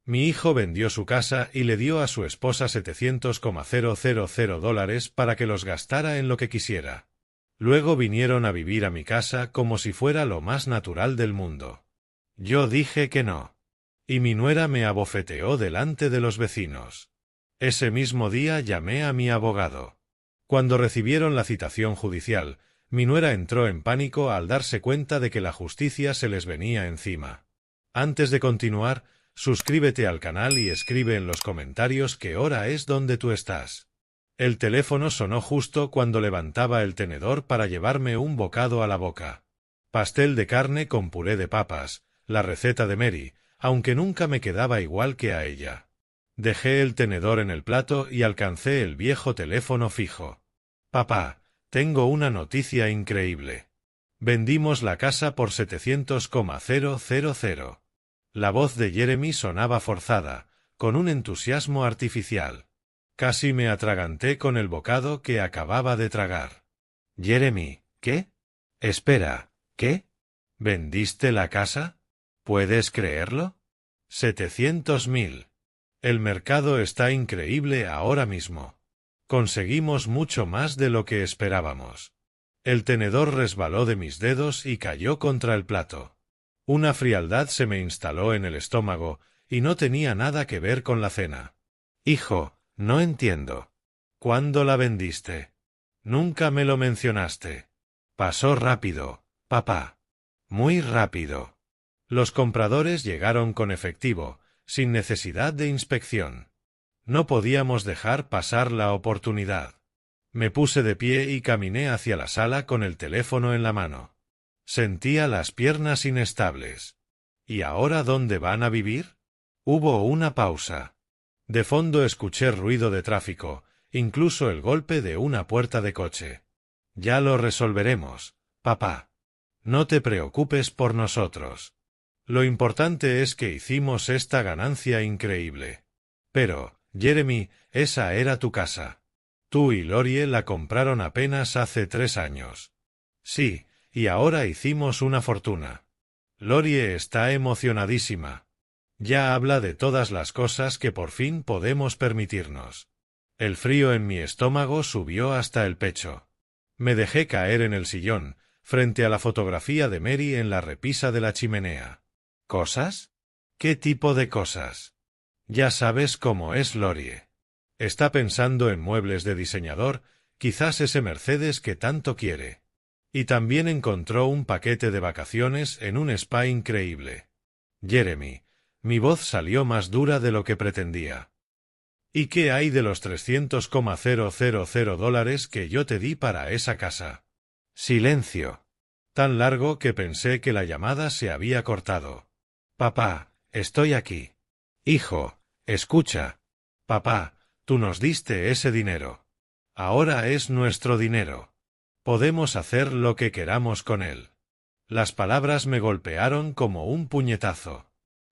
Mi hijo vendió su casa y le dio a su esposa $700,000 para que los gastara en lo que quisiera. Luego vinieron a vivir a mi casa como si fuera lo más natural del mundo. Yo dije que no. Y mi nuera me abofeteó delante de los vecinos. Ese mismo día llamé a mi abogado. Cuando recibieron la citación judicial, mi nuera entró en pánico al darse cuenta de que la justicia se les venía encima. Antes de continuar, suscríbete al canal y escribe en los comentarios qué hora es donde tú estás. El teléfono sonó justo cuando levantaba el tenedor para llevarme un bocado a la boca. Pastel de carne con puré de papas, la receta de Mary, aunque nunca me quedaba igual que a ella. Dejé el tenedor en el plato y alcancé el viejo teléfono fijo. Papá, tengo una noticia increíble. Vendimos la casa por $700,000. La voz de Jeremy sonaba forzada, con un entusiasmo artificial. Casi me atraganté con el bocado que acababa de tragar. Jeremy, ¿qué? Espera, ¿qué? ¿Vendiste la casa? ¿Puedes creerlo? 700.000. El mercado está increíble ahora mismo. Conseguimos mucho más de lo que esperábamos. El tenedor resbaló de mis dedos y cayó contra el plato. Una frialdad se me instaló en el estómago y no tenía nada que ver con la cena. Hijo, no entiendo. ¿Cuándo la vendiste? Nunca me lo mencionaste. Pasó rápido, papá. Muy rápido. Los compradores llegaron con efectivo, sin necesidad de inspección. No podíamos dejar pasar la oportunidad. Me puse de pie y caminé hacia la sala con el teléfono en la mano. Sentía las piernas inestables. ¿Y ahora dónde van a vivir? Hubo una pausa. De fondo escuché ruido de tráfico, incluso el golpe de una puerta de coche. Ya lo resolveremos, papá. No te preocupes por nosotros. Lo importante es que hicimos esta ganancia increíble. Pero, Jeremy, esa era tu casa. Tú y Lorie la compraron apenas hace 3 años. Sí, y ahora hicimos una fortuna. Lorie está emocionadísima. Ya habla de todas las cosas que por fin podemos permitirnos. El frío en mi estómago subió hasta el pecho. Me dejé caer en el sillón, frente a la fotografía de Mary en la repisa de la chimenea. ¿Cosas? ¿Qué tipo de cosas? Ya sabes cómo es Lorie. Está pensando en muebles de diseñador, quizás ese Mercedes que tanto quiere. Y también encontró un paquete de vacaciones en un spa increíble. Jeremy, mi voz salió más dura de lo que pretendía. ¿Y qué hay de los $300,000 que yo te di para esa casa? Silencio. Tan largo que pensé que la llamada se había cortado. Papá, estoy aquí. Hijo, escucha. Papá, tú nos diste ese dinero. Ahora es nuestro dinero. Podemos hacer lo que queramos con él. Las palabras me golpearon como un puñetazo.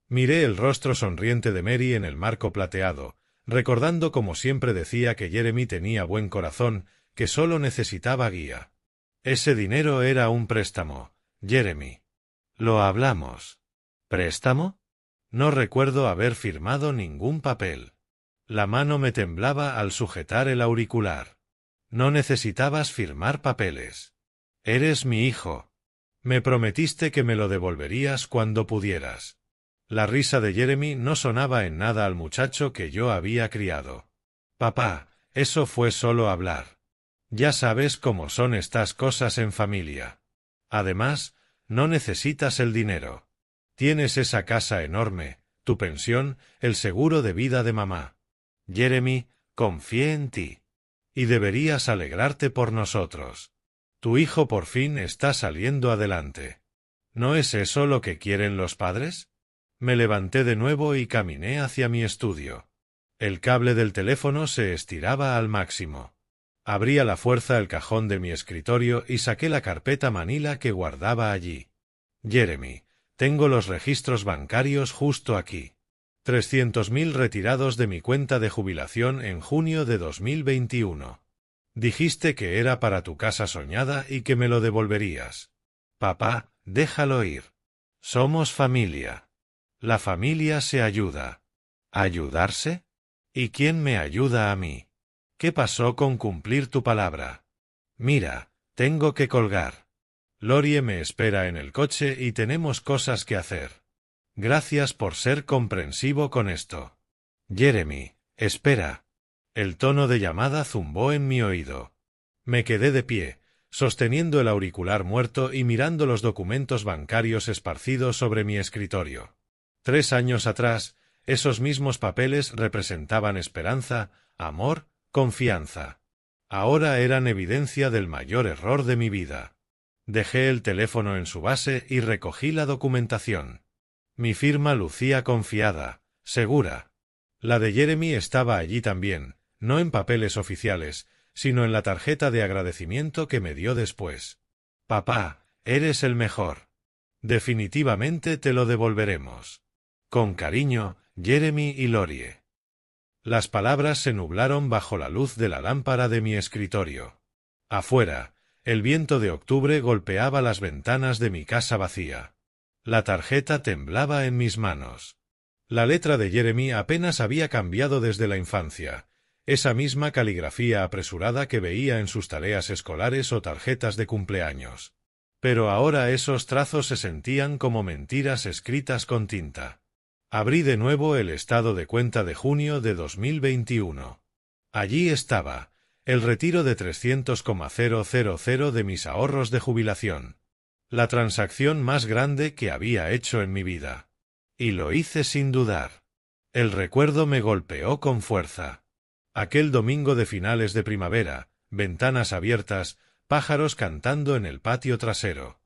Miré el rostro sonriente de Mary en el marco plateado, recordando como siempre decía que Jeremy tenía buen corazón, que solo necesitaba guía. Ese dinero era un préstamo, Jeremy. Lo hablamos. ¿Préstamo? No recuerdo haber firmado ningún papel. La mano me temblaba al sujetar el auricular. No necesitabas firmar papeles. Eres mi hijo. Me prometiste que me lo devolverías cuando pudieras. La risa de Jeremy no sonaba en nada al muchacho que yo había criado. Papá, eso fue solo hablar. Ya sabes cómo son estas cosas en familia. Además, no necesitas el dinero. Tienes esa casa enorme, tu pensión, el seguro de vida de mamá. Jeremy, confié en ti. Y deberías alegrarte por nosotros. Tu hijo por fin está saliendo adelante. ¿No es eso lo que quieren los padres? Me levanté de nuevo y caminé hacia mi estudio. El cable del teléfono se estiraba al máximo. Abrí a la fuerza el cajón de mi escritorio y saqué la carpeta manila que guardaba allí. Jeremy, tengo los registros bancarios justo aquí. 300.000 retirados de mi cuenta de jubilación en junio de 2021. Dijiste que era para tu casa soñada y que me lo devolverías. Papá, déjalo ir. Somos familia. La familia se ayuda. ¿Ayudarse? ¿Y quién me ayuda a mí? ¿Qué pasó con cumplir tu palabra? Mira, tengo que colgar. Lorie me espera en el coche y tenemos cosas que hacer. Gracias por ser comprensivo con esto. Jeremy, espera. El tono de llamada zumbó en mi oído. Me quedé de pie, sosteniendo el auricular muerto y mirando los documentos bancarios esparcidos sobre mi escritorio. 3 años atrás, esos mismos papeles representaban esperanza, amor, confianza. Ahora eran evidencia del mayor error de mi vida. Dejé el teléfono en su base y recogí la documentación. Mi firma lucía confiada, segura. La de Jeremy estaba allí también, no en papeles oficiales, sino en la tarjeta de agradecimiento que me dio después. Papá, eres el mejor. Definitivamente te lo devolveremos. Con cariño, Jeremy y Lorie. Las palabras se nublaron bajo la luz de la lámpara de mi escritorio. Afuera, el viento de octubre golpeaba las ventanas de mi casa vacía. La tarjeta temblaba en mis manos. La letra de Jeremy apenas había cambiado desde la infancia, esa misma caligrafía apresurada que veía en sus tareas escolares o tarjetas de cumpleaños. Pero ahora esos trazos se sentían como mentiras escritas con tinta. Abrí de nuevo el estado de cuenta de junio de 2021. Allí estaba, el retiro de 300,000 de mis ahorros de jubilación. La transacción más grande que había hecho en mi vida. Y lo hice sin dudar. El recuerdo me golpeó con fuerza. Aquel domingo de finales de primavera, ventanas abiertas, pájaros cantando en el patio trasero.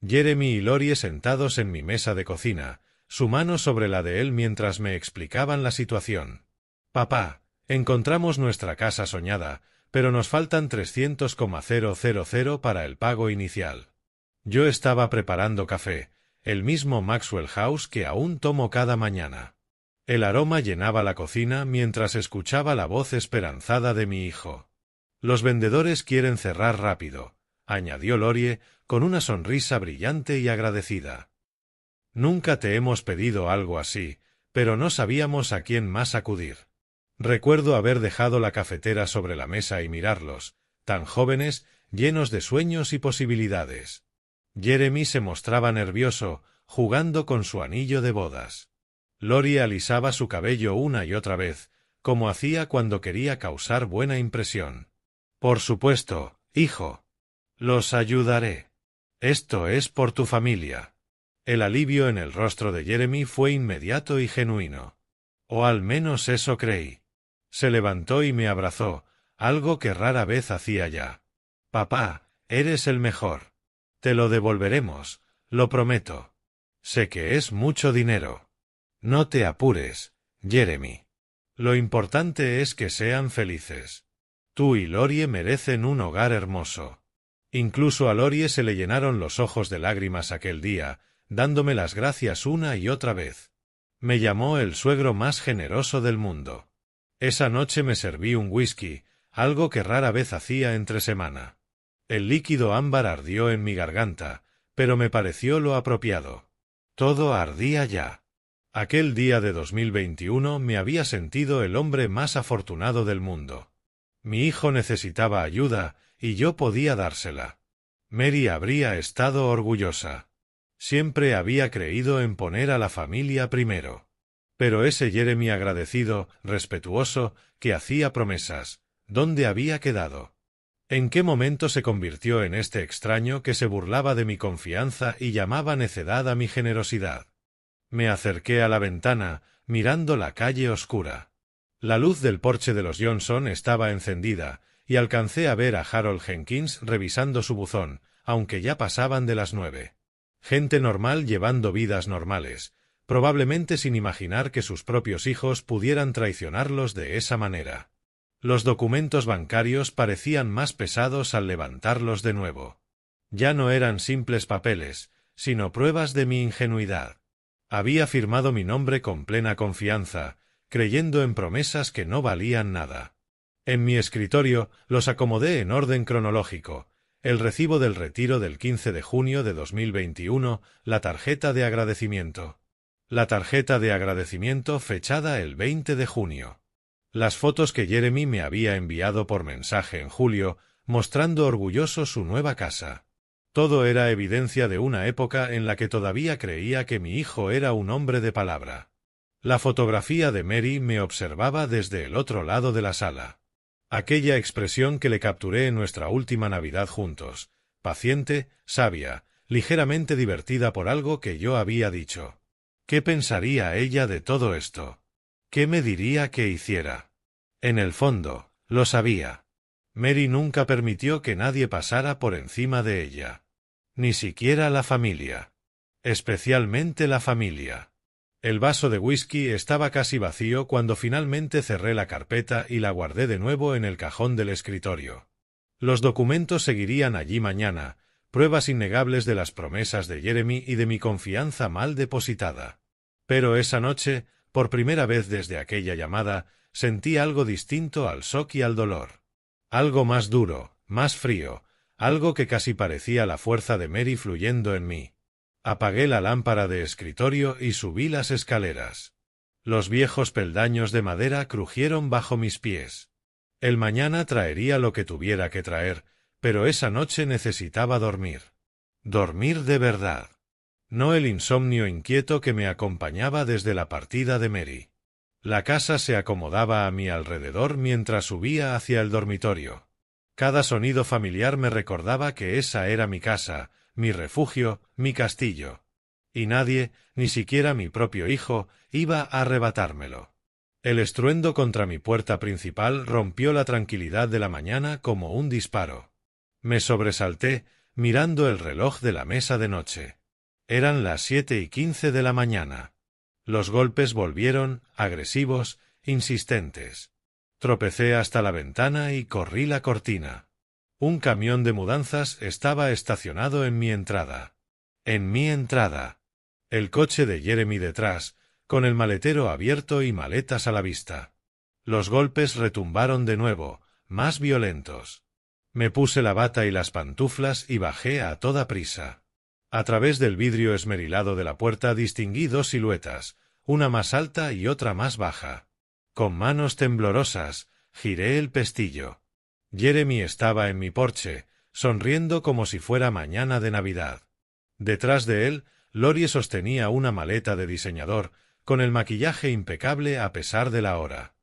Jeremy y Lorie sentados en mi mesa de cocina, su mano sobre la de él mientras me explicaban la situación. Papá, encontramos nuestra casa soñada, pero nos faltan 300,000 para el pago inicial. Yo estaba preparando café, el mismo Maxwell House que aún tomo cada mañana. El aroma llenaba la cocina mientras escuchaba la voz esperanzada de mi hijo. Los vendedores quieren cerrar rápido, añadió Lorie con una sonrisa brillante y agradecida. Nunca te hemos pedido algo así, pero no sabíamos a quién más acudir. Recuerdo haber dejado la cafetera sobre la mesa y mirarlos, tan jóvenes, llenos de sueños y posibilidades. Jeremy se mostraba nervioso, jugando con su anillo de bodas. Lorie alisaba su cabello una y otra vez, como hacía cuando quería causar buena impresión. Por supuesto, hijo. Los ayudaré. Esto es por tu familia. El alivio en el rostro de Jeremy fue inmediato y genuino. O al menos eso creí. Se levantó y me abrazó, algo que rara vez hacía ya. Papá, eres el mejor. Te lo devolveremos, lo prometo. Sé que es mucho dinero. No te apures, Jeremy. Lo importante es que sean felices. Tú y Lorie merecen un hogar hermoso. Incluso a Lorie se le llenaron los ojos de lágrimas aquel día, dándome las gracias una y otra vez. Me llamó el suegro más generoso del mundo. Esa noche me serví un whisky, algo que rara vez hacía entre semana. El líquido ámbar ardió en mi garganta, pero me pareció lo apropiado. Todo ardía ya. Aquel día de 2021 me había sentido el hombre más afortunado del mundo. Mi hijo necesitaba ayuda, y yo podía dársela. Mary habría estado orgullosa. Siempre había creído en poner a la familia primero. Pero ese Jeremy agradecido, respetuoso, que hacía promesas, ¿dónde había quedado? ¿En qué momento se convirtió en este extraño que se burlaba de mi confianza y llamaba necedad a mi generosidad? Me acerqué a la ventana, mirando la calle oscura. La luz del porche de los Johnson estaba encendida, y alcancé a ver a Harold Jenkins revisando su buzón, aunque ya pasaban de las 9. Gente normal llevando vidas normales, probablemente sin imaginar que sus propios hijos pudieran traicionarlos de esa manera. Los documentos bancarios parecían más pesados al levantarlos de nuevo. Ya no eran simples papeles, sino pruebas de mi ingenuidad. Había firmado mi nombre con plena confianza, creyendo en promesas que no valían nada. En mi escritorio los acomodé en orden cronológico: el recibo del retiro del 15 de junio de 2021, la tarjeta de agradecimiento. La tarjeta de agradecimiento fechada el 20 de junio. Las fotos que Jeremy me había enviado por mensaje en julio, mostrando orgulloso su nueva casa. Todo era evidencia de una época en la que todavía creía que mi hijo era un hombre de palabra. La fotografía de Mary me observaba desde el otro lado de la sala. Aquella expresión que le capturé en nuestra última Navidad juntos, paciente, sabia, ligeramente divertida por algo que yo había dicho. ¿Qué pensaría ella de todo esto? ¿Qué me diría que hiciera? En el fondo, lo sabía. Mary nunca permitió que nadie pasara por encima de ella. Ni siquiera la familia. Especialmente la familia. El vaso de whisky estaba casi vacío cuando finalmente cerré la carpeta y la guardé de nuevo en el cajón del escritorio. Los documentos seguirían allí mañana, pruebas innegables de las promesas de Jeremy y de mi confianza mal depositada. Pero esa noche, por primera vez desde aquella llamada, sentí algo distinto al shock y al dolor. Algo más duro, más frío, algo que casi parecía la fuerza de Mary fluyendo en mí. Apagué la lámpara de escritorio y subí las escaleras. Los viejos peldaños de madera crujieron bajo mis pies. El mañana traería lo que tuviera que traer, pero esa noche necesitaba dormir. Dormir de verdad. No el insomnio inquieto que me acompañaba desde la partida de Mary. La casa se acomodaba a mi alrededor mientras subía hacia el dormitorio. Cada sonido familiar me recordaba que esa era mi casa, mi refugio, mi castillo. Y nadie, ni siquiera mi propio hijo, iba a arrebatármelo. El estruendo contra mi puerta principal rompió la tranquilidad de la mañana como un disparo. Me sobresalté, mirando el reloj de la mesa de noche. Eran las 7:15 de la mañana. Los golpes volvieron, agresivos, insistentes. Tropecé hasta la ventana y corrí la cortina. Un camión de mudanzas estaba estacionado en mi entrada. En mi entrada. El coche de Jeremy detrás, con el maletero abierto y maletas a la vista. Los golpes retumbaron de nuevo, más violentos. Me puse la bata y las pantuflas y bajé a toda prisa. A través del vidrio esmerilado de la puerta distinguí dos siluetas, una más alta y otra más baja. Con manos temblorosas, giré el pestillo. Jeremy estaba en mi porche, sonriendo como si fuera mañana de Navidad. Detrás de él, Lorie sostenía una maleta de diseñador, con el maquillaje impecable a pesar de la hora.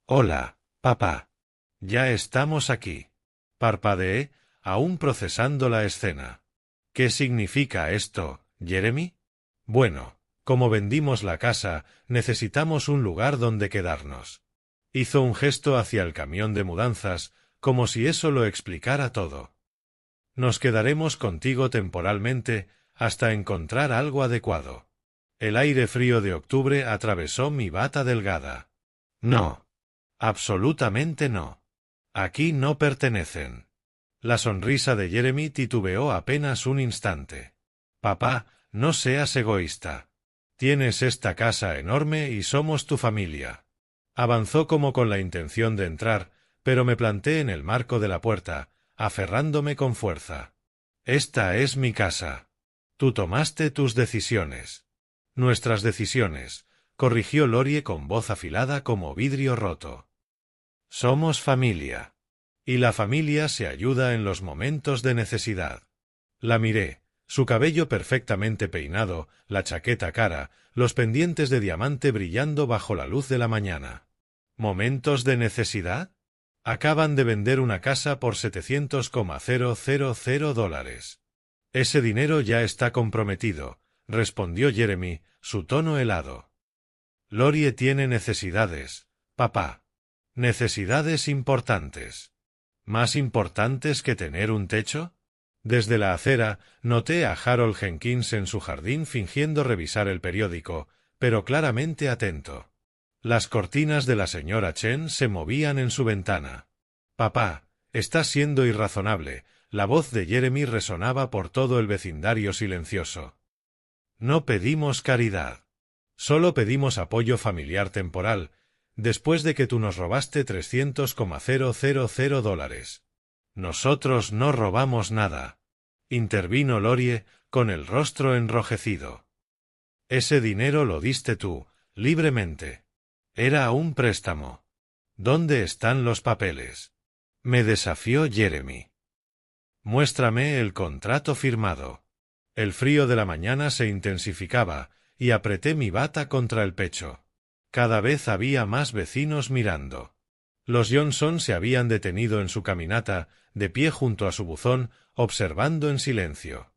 «Hola, papá. Ya estamos aquí». Parpadeé, aún procesando la escena. «¿Qué significa esto, Jeremy?» «Bueno, como vendimos la casa, necesitamos un lugar donde quedarnos». Hizo un gesto hacia el camión de mudanzas, como si eso lo explicara todo. «Nos quedaremos contigo temporalmente hasta encontrar algo adecuado». El aire frío de octubre atravesó mi bata delgada. «No. Absolutamente no. Aquí no pertenecen». La sonrisa de Jeremy titubeó apenas un instante. «Papá, no seas egoísta. Tienes esta casa enorme y somos tu familia». Avanzó como con la intención de entrar, pero me planté en el marco de la puerta, aferrándome con fuerza. «Esta es mi casa. Tú tomaste tus decisiones». «Nuestras decisiones», corrigió Lorie con voz afilada como vidrio roto. «Somos familia. Y la familia se ayuda en los momentos de necesidad». La miré, su cabello perfectamente peinado, la chaqueta cara, los pendientes de diamante brillando bajo la luz de la mañana. ¿Momentos de necesidad? Acaban de vender una casa por $700,000. Ese dinero ya está comprometido, respondió Jeremy, su tono helado. Lorie tiene necesidades, papá. Necesidades importantes. ¿Más importantes que tener un techo? Desde la acera, noté a Harold Jenkins en su jardín fingiendo revisar el periódico, pero claramente atento. Las cortinas de la señora Chen se movían en su ventana. «Papá, estás siendo irrazonable», la voz de Jeremy resonaba por todo el vecindario silencioso. «No pedimos caridad. Solo pedimos apoyo familiar temporal, después de que tú nos robaste $300,000. Nosotros no robamos nada», intervino Lorie, con el rostro enrojecido. Ese dinero lo diste tú, libremente. Era un préstamo. ¿Dónde están los papeles? Me desafió Jeremy. Muéstrame el contrato firmado. El frío de la mañana se intensificaba, y apreté mi bata contra el pecho. Cada vez había más vecinos mirando. Los Johnson se habían detenido en su caminata, de pie junto a su buzón, observando en silencio.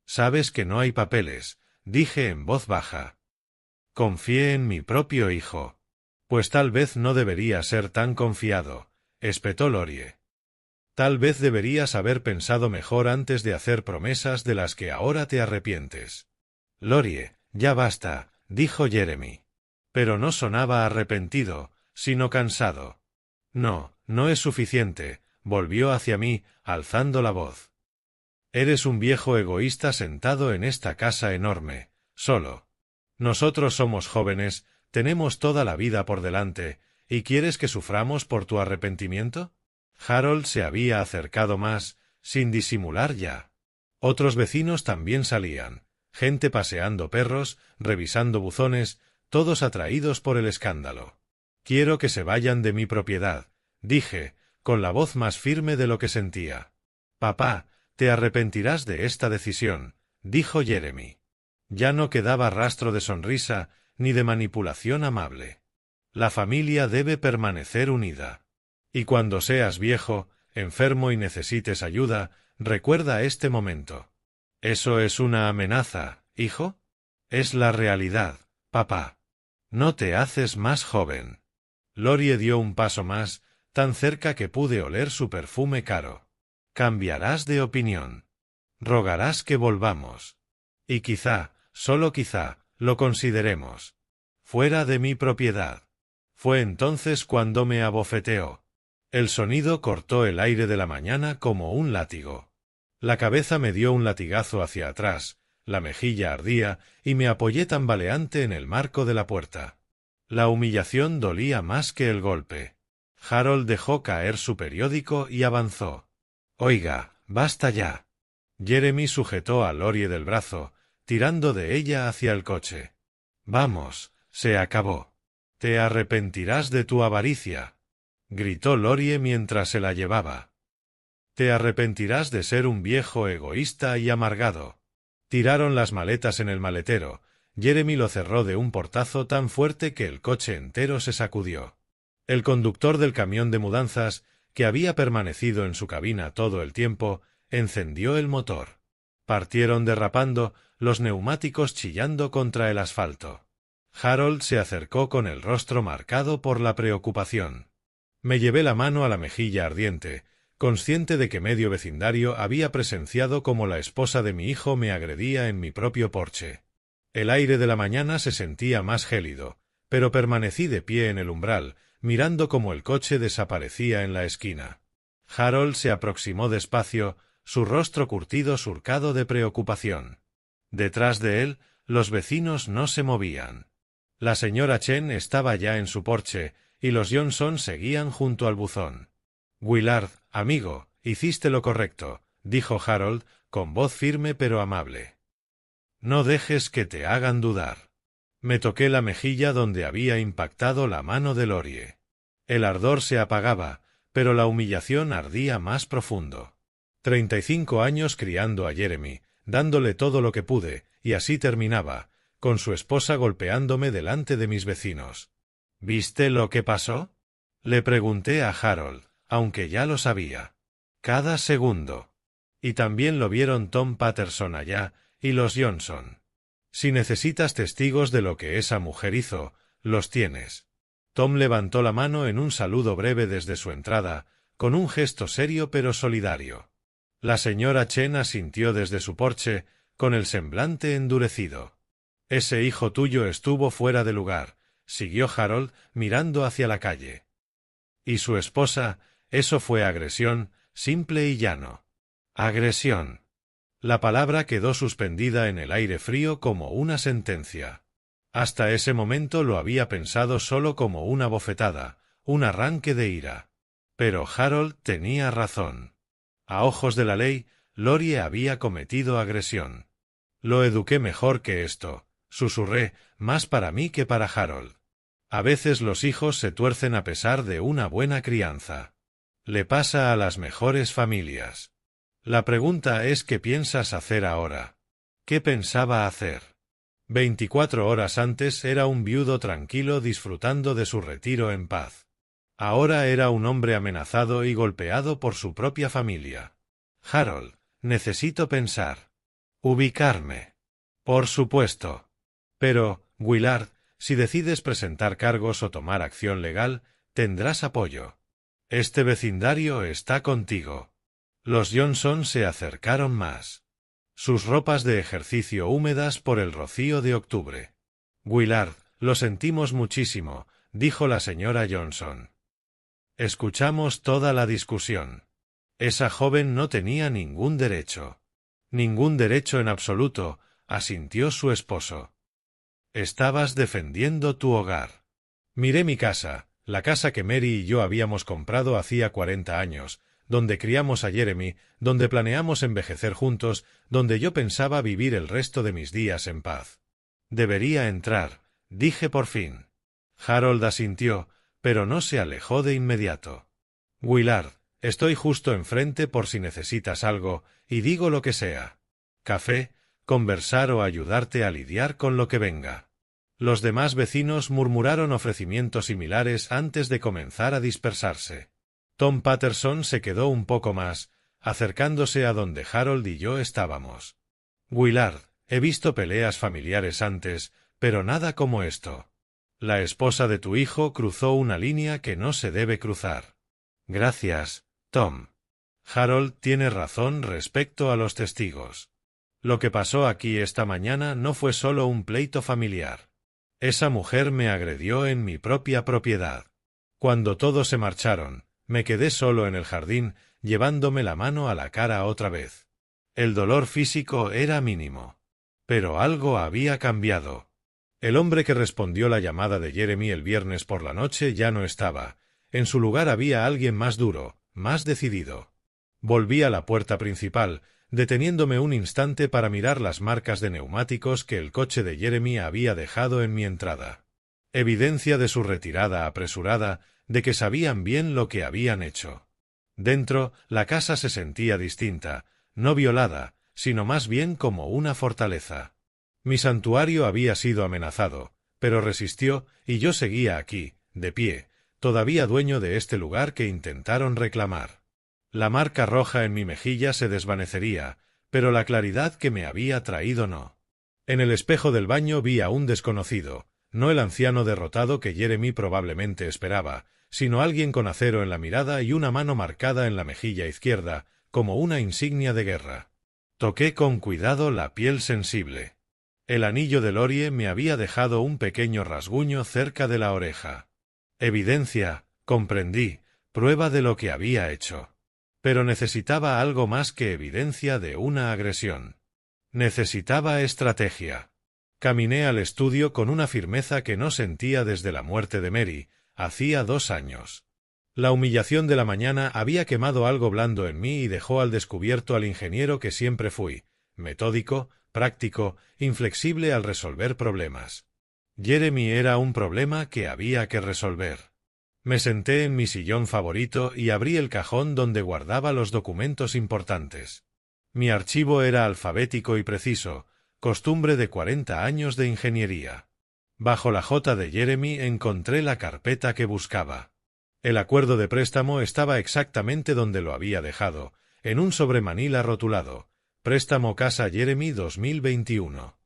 «Sabes que no hay papeles», dije en voz baja. Confié en mi propio hijo. Pues tal vez no debería ser tan confiado, espetó Lorie. Tal vez deberías haber pensado mejor antes de hacer promesas de las que ahora te arrepientes. Lorie, ya basta, dijo Jeremy. Pero no sonaba arrepentido, sino cansado. No, no es suficiente, volvió hacia mí, alzando la voz. Eres un viejo egoísta sentado en esta casa enorme, solo. Nosotros somos jóvenes, tenemos toda la vida por delante, ¿y quieres que suframos por tu arrepentimiento? Harold se había acercado más, sin disimular ya. Otros vecinos también salían, gente paseando perros, revisando buzones, todos atraídos por el escándalo. Quiero que se vayan de mi propiedad, dije, con la voz más firme de lo que sentía. Papá, te arrepentirás de esta decisión, dijo Jeremy. Ya no quedaba rastro de sonrisa, ni de manipulación amable. La familia debe permanecer unida. Y cuando seas viejo, enfermo y necesites ayuda, recuerda este momento. ¿Eso es una amenaza, hijo? Es la realidad, papá. No te haces más joven. Lorie dio un paso más, tan cerca que pude oler su perfume caro. Cambiarás de opinión. Rogarás que volvamos. Y quizá, solo quizá, lo consideremos. Fuera de mi propiedad. Fue entonces cuando me abofeteó. El sonido cortó el aire de la mañana como un látigo. La cabeza me dio un latigazo hacia atrás, la mejilla ardía, y me apoyé tambaleante en el marco de la puerta. La humillación dolía más que el golpe. Harold dejó caer su periódico y avanzó. «Oiga, basta ya». Jeremy sujetó a Lorie del brazo, tirando de ella hacia el coche. «Vamos, se acabó. Te arrepentirás de tu avaricia», gritó Lorie mientras se la llevaba. «Te arrepentirás de ser un viejo egoísta y amargado». Tiraron las maletas en el maletero. Jeremy lo cerró de un portazo tan fuerte que el coche entero se sacudió. El conductor del camión de mudanzas, que había permanecido en su cabina todo el tiempo, encendió el motor. Partieron derrapando, los neumáticos chillando contra el asfalto. Harold se acercó con el rostro marcado por la preocupación. Me llevé la mano a la mejilla ardiente, consciente de que medio vecindario había presenciado cómo la esposa de mi hijo me agredía en mi propio porche. El aire de la mañana se sentía más gélido, pero permanecí de pie en el umbral, mirando cómo el coche desaparecía en la esquina. Harold se aproximó despacio, su rostro curtido surcado de preocupación. Detrás de él, los vecinos no se movían. La señora Chen estaba ya en su porche, y los Johnson seguían junto al buzón. «Willard, amigo, hiciste lo correcto», dijo Harold, con voz firme pero amable. «No dejes que te hagan dudar». Me toqué la mejilla donde había impactado la mano de Lorie. El ardor se apagaba, pero la humillación ardía más profundo. 35 años criando a Jeremy, dándole todo lo que pude, y así terminaba, con su esposa golpeándome delante de mis vecinos. «¿Viste lo que pasó?», le pregunté a Harold, aunque ya lo sabía. «Cada segundo». Y también lo vieron Tom Patterson allá, y los Johnson. Si necesitas testigos de lo que esa mujer hizo, los tienes. Tom levantó la mano en un saludo breve desde su entrada, con un gesto serio pero solidario. La señora Chen asintió desde su porche, con el semblante endurecido. «Ese hijo tuyo estuvo fuera de lugar», siguió Harold, mirando hacia la calle. «Y su esposa, eso fue agresión, simple y llano». «Agresión». La palabra quedó suspendida en el aire frío como una sentencia. Hasta ese momento lo había pensado solo como una bofetada, un arranque de ira. Pero Harold tenía razón. A ojos de la ley, Lorie había cometido agresión. Lo eduqué mejor que esto, Susurré, más para mí que para Harold. A veces los hijos se tuercen a pesar de una buena crianza. Le pasa a las mejores familias. La pregunta es ¿qué piensas hacer ahora? ¿Qué pensaba hacer? 24 horas antes era un viudo tranquilo disfrutando de su retiro en paz. Ahora era un hombre amenazado y golpeado por su propia familia. Harold, necesito pensar. Ubicarme. Por supuesto. Pero, Willard, si decides presentar cargos o tomar acción legal, tendrás apoyo. Este vecindario está contigo. Los Johnson se acercaron más. Sus ropas de ejercicio húmedas por el rocío de octubre. Willard, lo sentimos muchísimo, dijo la señora Johnson. Escuchamos toda la discusión. Esa joven no tenía ningún derecho. Ningún derecho en absoluto, asintió su esposo. Estabas defendiendo tu hogar. Miré mi casa, la casa que Mary y yo habíamos comprado hacía 40 años, donde criamos a Jeremy, donde planeamos envejecer juntos, donde yo pensaba vivir el resto de mis días en paz. Debería entrar, dije por fin. Harold asintió, pero no se alejó de inmediato. Willard, estoy justo enfrente por si necesitas algo, y digo lo que sea. Café, conversar o ayudarte a lidiar con lo que venga. Los demás vecinos murmuraron ofrecimientos similares antes de comenzar a dispersarse. Tom Patterson se quedó un poco más, acercándose a donde Harold y yo estábamos. Willard, he visto peleas familiares antes, pero nada como esto. La esposa de tu hijo cruzó una línea que no se debe cruzar. Gracias, Tom. Harold tiene razón respecto a los testigos. Lo que pasó aquí esta mañana no fue solo un pleito familiar. Esa mujer me agredió en mi propia propiedad. Cuando todos se marcharon, me quedé solo en el jardín, llevándome la mano a la cara otra vez. El dolor físico era mínimo. Pero algo había cambiado. El hombre que respondió la llamada de Jeremy el viernes por la noche ya no estaba. En su lugar había alguien más duro, más decidido. Volví a la puerta principal, deteniéndome un instante para mirar las marcas de neumáticos que el coche de Jeremy había dejado en mi entrada. Evidencia de su retirada apresurada, de que sabían bien lo que habían hecho. Dentro, la casa se sentía distinta, no violada, sino más bien como una fortaleza. Mi santuario había sido amenazado, pero resistió, y yo seguía aquí, de pie, todavía dueño de este lugar que intentaron reclamar. La marca roja en mi mejilla se desvanecería, pero la claridad que me había traído no. En el espejo del baño vi a un desconocido, no el anciano derrotado que Jeremy probablemente esperaba, sino alguien con acero en la mirada y una mano marcada en la mejilla izquierda, como una insignia de guerra. Toqué con cuidado la piel sensible. El anillo de Lorie me había dejado un pequeño rasguño cerca de la oreja. Evidencia, comprendí, prueba de lo que había hecho. Pero necesitaba algo más que evidencia de una agresión. Necesitaba estrategia. Caminé al estudio con una firmeza que no sentía desde la muerte de Mary, hacía 2 años. La humillación de la mañana había quemado algo blando en mí y dejó al descubierto al ingeniero que siempre fui, metódico, práctico, inflexible al resolver problemas. Jeremy era un problema que había que resolver. Me senté en mi sillón favorito y abrí el cajón donde guardaba los documentos importantes. Mi archivo era alfabético y preciso, costumbre de 40 años de ingeniería. Bajo la J de Jeremy encontré la carpeta que buscaba. El acuerdo de préstamo estaba exactamente donde lo había dejado, en un sobremanila rotulado. Préstamo Casa Jeremy 2021.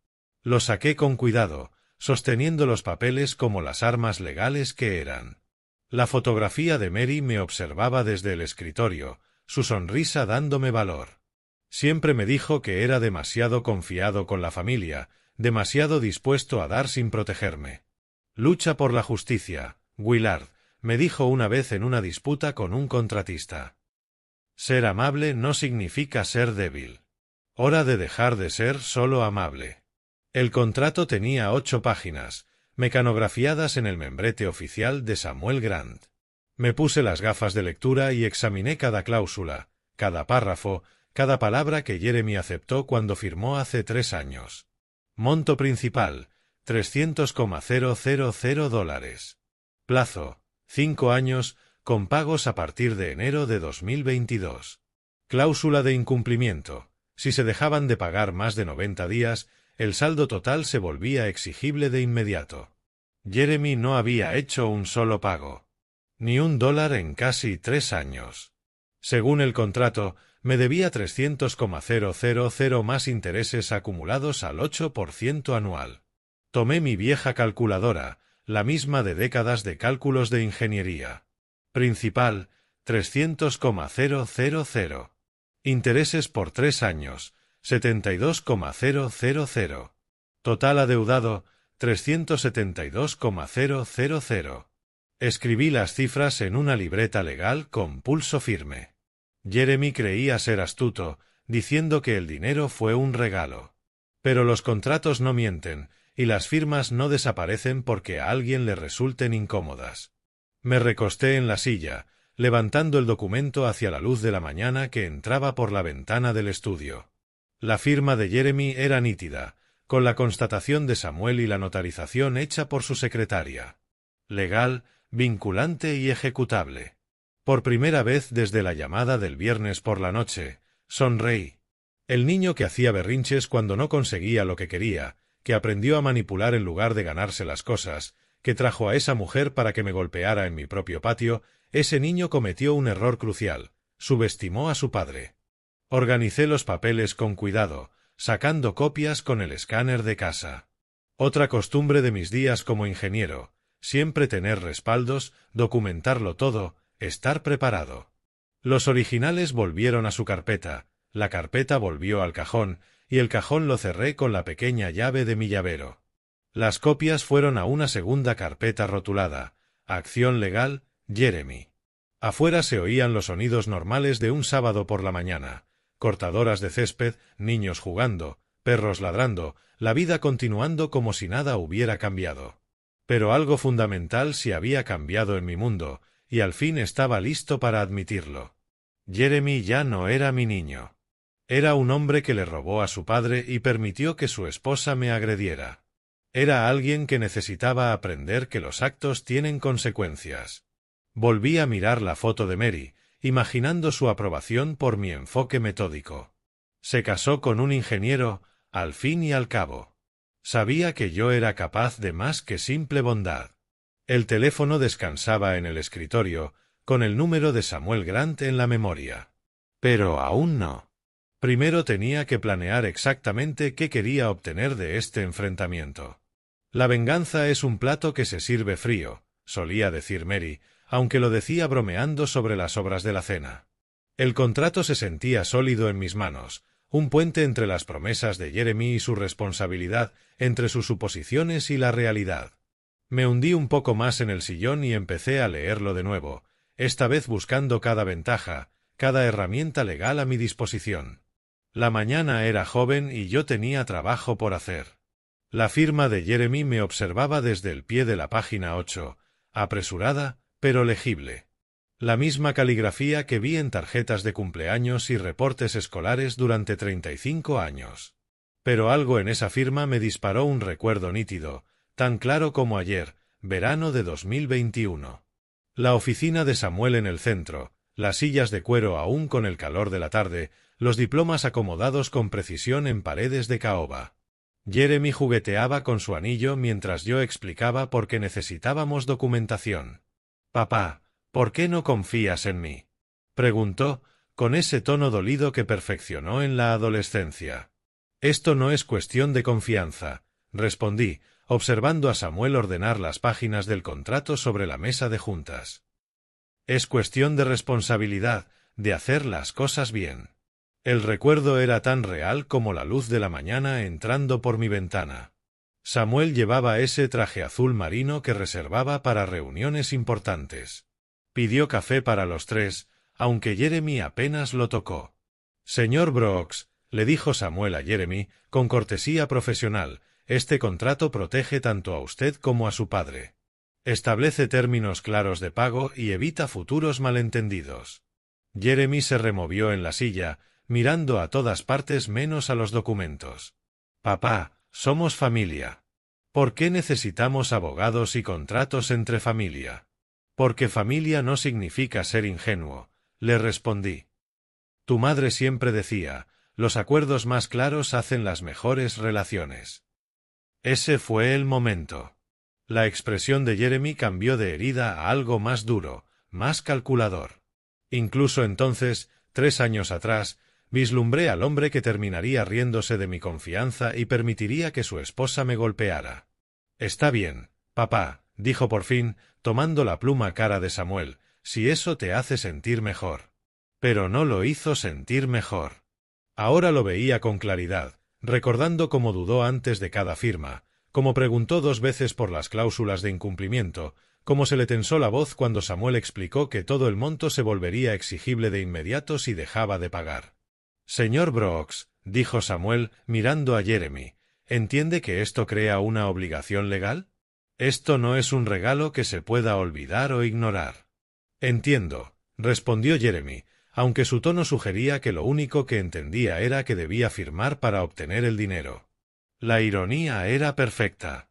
Lo saqué con cuidado, sosteniendo los papeles como las armas legales que eran. La fotografía de Mary me observaba desde el escritorio, su sonrisa dándome valor. Siempre me dijo que era demasiado confiado con la familia, demasiado dispuesto a dar sin protegerme. Lucha por la justicia, Willard, me dijo una vez en una disputa con un contratista. Ser amable no significa ser débil. Hora de dejar de ser solo amable. El contrato tenía 8 páginas, mecanografiadas en el membrete oficial de Samuel Grant. Me puse las gafas de lectura y examiné cada cláusula, cada párrafo, cada palabra que Jeremy aceptó cuando firmó hace 3 años. Monto principal, $300,000. Plazo, 5 años, con pagos a partir de enero de 2022. Cláusula de incumplimiento. Si se dejaban de pagar más de 90 días, el saldo total se volvía exigible de inmediato. Jeremy no había hecho un solo pago. Ni $1 en casi 3 años. Según el contrato, me debía $300,000 más intereses acumulados al 8% anual. Tomé mi vieja calculadora, la misma de décadas de cálculos de ingeniería. Principal, $300,000. Intereses por 3 años, $72,000. Total adeudado, $372,000. Escribí las cifras en una libreta legal con pulso firme. Jeremy creía ser astuto, diciendo que el dinero fue un regalo. Pero los contratos no mienten, y las firmas no desaparecen porque a alguien le resulten incómodas. Me recosté en la silla, levantando el documento hacia la luz de la mañana que entraba por la ventana del estudio. La firma de Jeremy era nítida, con la constatación de Samuel y la notarización hecha por su secretaria. Legal, vinculante y ejecutable. Por primera vez desde la llamada del viernes por la noche, sonreí. El niño que hacía berrinches cuando no conseguía lo que quería, que aprendió a manipular en lugar de ganarse las cosas, que trajo a esa mujer para que me golpeara en mi propio patio, ese niño cometió un error crucial, subestimó a su padre. Organicé los papeles con cuidado, sacando copias con el escáner de casa. Otra costumbre de mis días como ingeniero, siempre tener respaldos, documentarlo todo, estar preparado. Los originales volvieron a su carpeta, la carpeta volvió al cajón, y el cajón lo cerré con la pequeña llave de mi llavero. Las copias fueron a una segunda carpeta rotulada, Acción Legal, Jeremy. Afuera se oían los sonidos normales de un sábado por la mañana, cortadoras de césped, niños jugando, perros ladrando, la vida continuando como si nada hubiera cambiado. Pero algo fundamental sí había cambiado en mi mundo, y al fin estaba listo para admitirlo. Jeremy ya no era mi niño. Era un hombre que le robó a su padre y permitió que su esposa me agrediera. Era alguien que necesitaba aprender que los actos tienen consecuencias. Volví a mirar la foto de Mary, imaginando su aprobación por mi enfoque metódico. Se casó con un ingeniero, al fin y al cabo. Sabía que yo era capaz de más que simple bondad. El teléfono descansaba en el escritorio, con el número de Samuel Grant en la memoria. Pero aún no. Primero tenía que planear exactamente qué quería obtener de este enfrentamiento. La venganza es un plato que se sirve frío, solía decir Mary, aunque lo decía bromeando sobre las obras de la cena. El contrato se sentía sólido en mis manos, un puente entre las promesas de Jeremy y su responsabilidad, entre sus suposiciones y la realidad. Me hundí un poco más en el sillón y empecé a leerlo de nuevo, esta vez buscando cada ventaja, cada herramienta legal a mi disposición. La mañana era joven y yo tenía trabajo por hacer. La firma de Jeremy me observaba desde el pie de la página 8, apresurada, pero legible. La misma caligrafía que vi en tarjetas de cumpleaños y reportes escolares durante 35 años. Pero algo en esa firma me disparó un recuerdo nítido, tan claro como ayer, verano de 2021. La oficina de Samuel en el centro, las sillas de cuero aún con el calor de la tarde, los diplomas acomodados con precisión en paredes de caoba. Jeremy jugueteaba con su anillo mientras yo explicaba por qué necesitábamos documentación. «Papá, ¿por qué no confías en mí?», preguntó, con ese tono dolido que perfeccionó en la adolescencia. «Esto no es cuestión de confianza», respondí, observando a Samuel ordenar las páginas del contrato sobre la mesa de juntas. «Es cuestión de responsabilidad, de hacer las cosas bien». El recuerdo era tan real como la luz de la mañana entrando por mi ventana. Samuel llevaba ese traje azul marino que reservaba para reuniones importantes. Pidió café para los tres, aunque Jeremy apenas lo tocó. «Señor Brooks», le dijo Samuel a Jeremy, con cortesía profesional, «este contrato protege tanto a usted como a su padre. Establece términos claros de pago y evita futuros malentendidos». Jeremy se removió en la silla, mirando a todas partes menos a los documentos. «Papá, Somos familia. ¿Por qué necesitamos abogados y contratos entre familia? Porque familia no significa ser ingenuo, le respondí. Tu madre siempre decía, los acuerdos más claros hacen las mejores relaciones. Ese fue el momento. La expresión de Jeremy cambió de herida a algo más duro, más calculador. Incluso entonces, 3 años atrás, vislumbré al hombre que terminaría riéndose de mi confianza y permitiría que su esposa me golpeara. Está bien, papá, dijo por fin, tomando la pluma cara de Samuel, si eso te hace sentir mejor. Pero no lo hizo sentir mejor. Ahora lo veía con claridad, recordando cómo dudó antes de cada firma, cómo preguntó 2 veces por las cláusulas de incumplimiento, cómo se le tensó la voz cuando Samuel explicó que todo el monto se volvería exigible de inmediato si dejaba de pagar. Señor Brooks, dijo Samuel, mirando a Jeremy, ¿entiende que esto crea una obligación legal? Esto no es un regalo que se pueda olvidar o ignorar. Entiendo, respondió Jeremy, aunque su tono sugería que lo único que entendía era que debía firmar para obtener el dinero. La ironía era perfecta.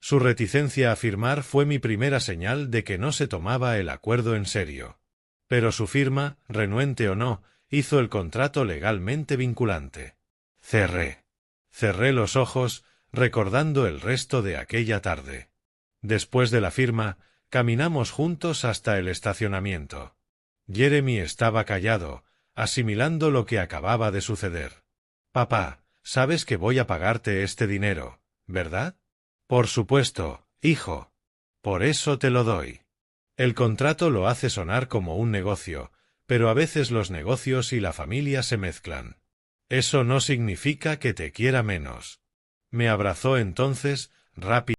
Su reticencia a firmar fue mi primera señal de que no se tomaba el acuerdo en serio. Pero su firma, renuente o no, hizo el contrato legalmente vinculante. Cerré los ojos, recordando el resto de aquella tarde. Después de la firma, caminamos juntos hasta el estacionamiento. Jeremy estaba callado, asimilando lo que acababa de suceder. Papá, sabes que voy a pagarte este dinero, ¿verdad? Por supuesto, hijo. Por eso te lo doy. El contrato lo hace sonar como un negocio, pero a veces los negocios y la familia se mezclan. Eso no significa que te quiera menos. Me abrazó entonces, rápido.